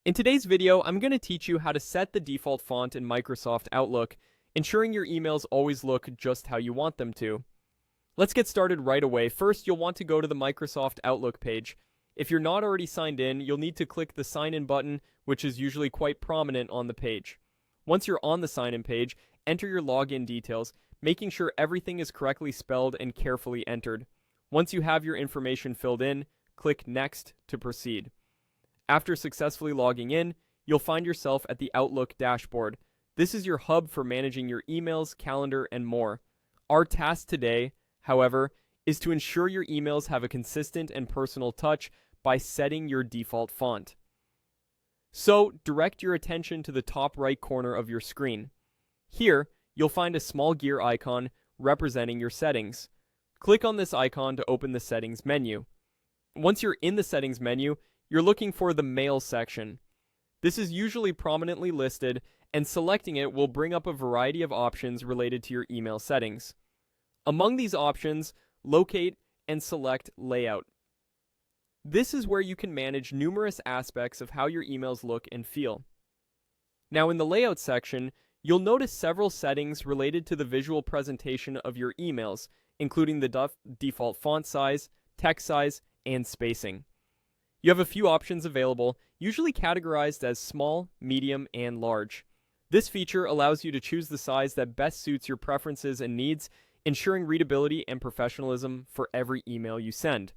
In today's video, I'm going to teach you how to set the default font in Microsoft Outlook, ensuring your emails always look just how you want them to. Let's get started right away. First, you'll want to go to the Microsoft Outlook page. If you're not already signed in, you'll need to click the Sign In button, which is usually quite prominent on the page. Once you're on the Sign In page, enter your login details, making sure everything is correctly spelled and carefully entered. Once you have your information filled in, click Next to proceed. After successfully logging in, you'll find yourself at the Outlook dashboard. This is your hub for managing your emails, calendar, and more. Our task today, however, is to ensure your emails have a consistent and personal touch by setting your default font. So, direct your attention to the top right corner of your screen. Here, you'll find a small gear icon representing your settings. Click on this icon to open the settings menu. Once you're in the settings menu, you're looking for the Mail section. This is usually prominently listed, and selecting it will bring up a variety of options related to your email settings. Among these options, locate and select Layout. This is where you can manage numerous aspects of how your emails look and feel. Now in the Layout section, you'll notice several settings related to the visual presentation of your emails, including the default font size, text size, and spacing. You have a few options available, usually categorized as small, medium, and large. This feature allows you to choose the size that best suits your preferences and needs, ensuring readability and professionalism for every email you send.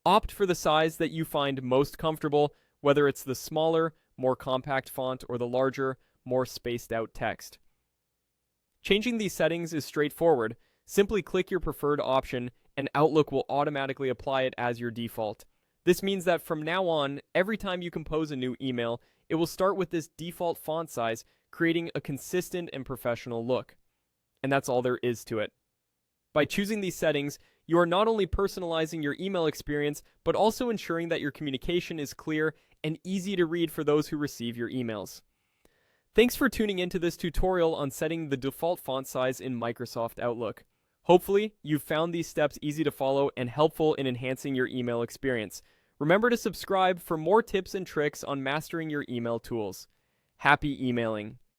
Opt for the size that you find most comfortable, whether it's the smaller, more compact font or the larger, more spaced out text. Changing these settings is straightforward. Simply click your preferred option and Outlook will automatically apply it as your default. This means that from now on, every time you compose a new email, it will start with this default font size, creating a consistent and professional look. And that's all there is to it. By choosing these settings, you are not only personalizing your email experience, but also ensuring that your communication is clear and easy to read for those who receive your emails. Thanks for tuning into this tutorial on setting the default font size in Microsoft Outlook. Hopefully, you've found these steps easy to follow and helpful in enhancing your email experience. Remember to subscribe for more tips and tricks on mastering your email tools. Happy emailing!